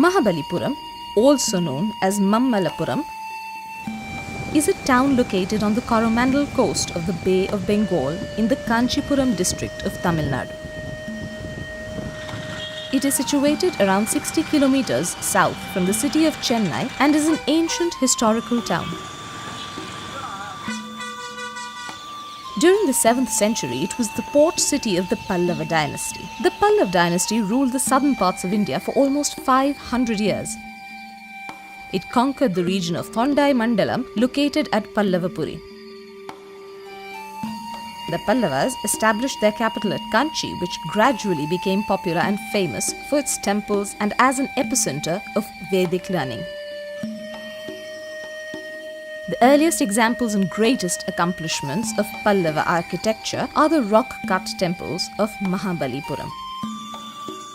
Mahabalipuram, also known as Mammalapuram, is a town located on the Coromandel coast of the Bay of Bengal in the Kanchipuram district of Tamil Nadu. It is situated around 60 kilometers south from the city of Chennai and is an ancient historical town. During the 7th century, it was the port city of the Pallava dynasty. The Pallava dynasty ruled the southern parts of India for almost 500 years. It conquered the region of Thondai Mandalam, located at Pallavapuri. The Pallavas established their capital at Kanchi, which gradually became popular and famous for its temples and as an epicenter of Vedic learning. The earliest examples and greatest accomplishments of Pallava architecture are the rock-cut temples of Mahabalipuram.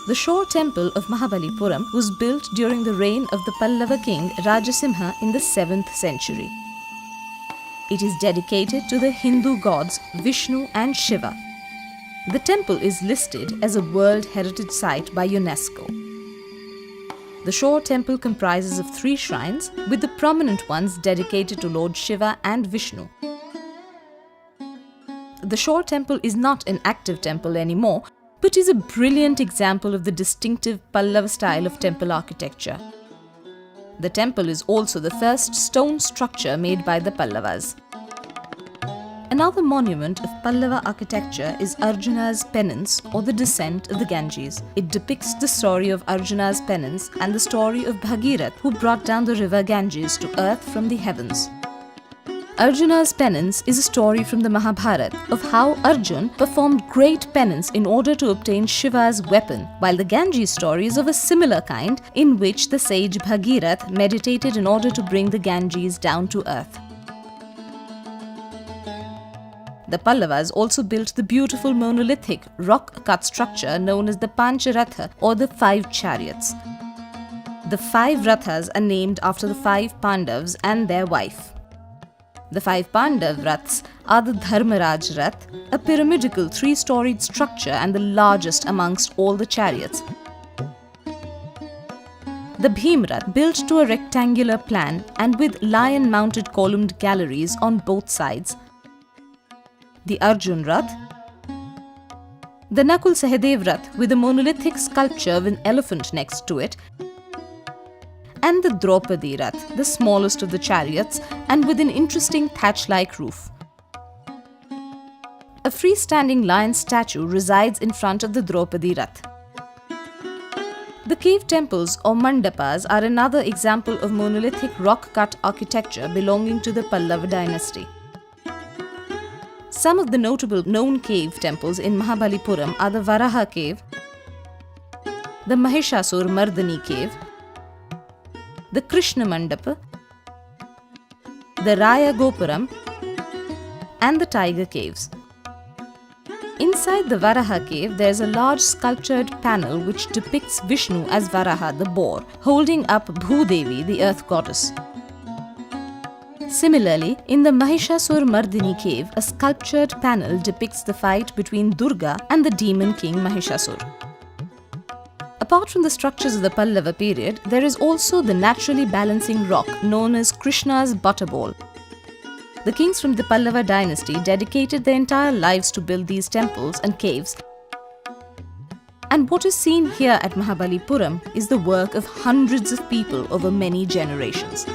The shore temple of Mahabalipuram was built during the reign of the Pallava king Rajasimha in the 7th century. It is dedicated to the Hindu gods Vishnu and Shiva. The temple is listed as a World Heritage Site by UNESCO. The shore temple comprises of 3 shrines, with the prominent ones dedicated to Lord Shiva and Vishnu. The shore temple is not an active temple anymore, but is a brilliant example of the distinctive Pallava style of temple architecture. The temple is also the first stone structure made by the Pallavas. Another monument of Pallava architecture is Arjuna's penance, or the descent of the Ganges. It depicts the story of Arjuna's penance and the story of Bhagirath, who brought down the river Ganges to earth from the heavens. Arjuna's penance is a story from the Mahabharata of how Arjun performed great penance in order to obtain Shiva's weapon, while the Ganges story is of a similar kind, in which the sage Bhagirath meditated in order to bring the Ganges down to earth. The Pallavas also built the beautiful monolithic rock-cut structure known as the Pancharatha, or the 5 chariots. The 5 rathas are named after the 5 Pandavas and their wife. The 5 Pandav raths are the Dharmaraj Rath, a pyramidical 3-storied structure and the largest amongst all the chariots. The Bhim Rath, built to a rectangular plan and with lion-mounted columned galleries on both sides. The Arjun Rath, the Nakul Sahadev Rath with a monolithic sculpture of an elephant next to it, and the Draupadi Rath, the smallest of the chariots and with an interesting thatch-like roof. A freestanding lion statue resides in front of the Draupadi Rath. The cave temples or mandapas are another example of monolithic rock-cut architecture belonging to the Pallava dynasty. Some of the notable known cave temples in Mahabalipuram are the Varaha cave, the Mahishasur Mardani cave, the Krishna Mandapa, the Raya Gopuram, and the Tiger caves. Inside the Varaha cave, there is a large sculptured panel which depicts Vishnu as Varaha, the boar, holding up Bhudevi, the earth goddess. Similarly, in the Mahishasur Mardini cave, a sculptured panel depicts the fight between Durga and the demon king Mahishasur. Apart from the structures of the Pallava period, there is also the naturally balancing rock known as Krishna's butterball. The kings from the Pallava dynasty dedicated their entire lives to build these temples and caves, and what is seen here at Mahabalipuram is the work of hundreds of people over many generations.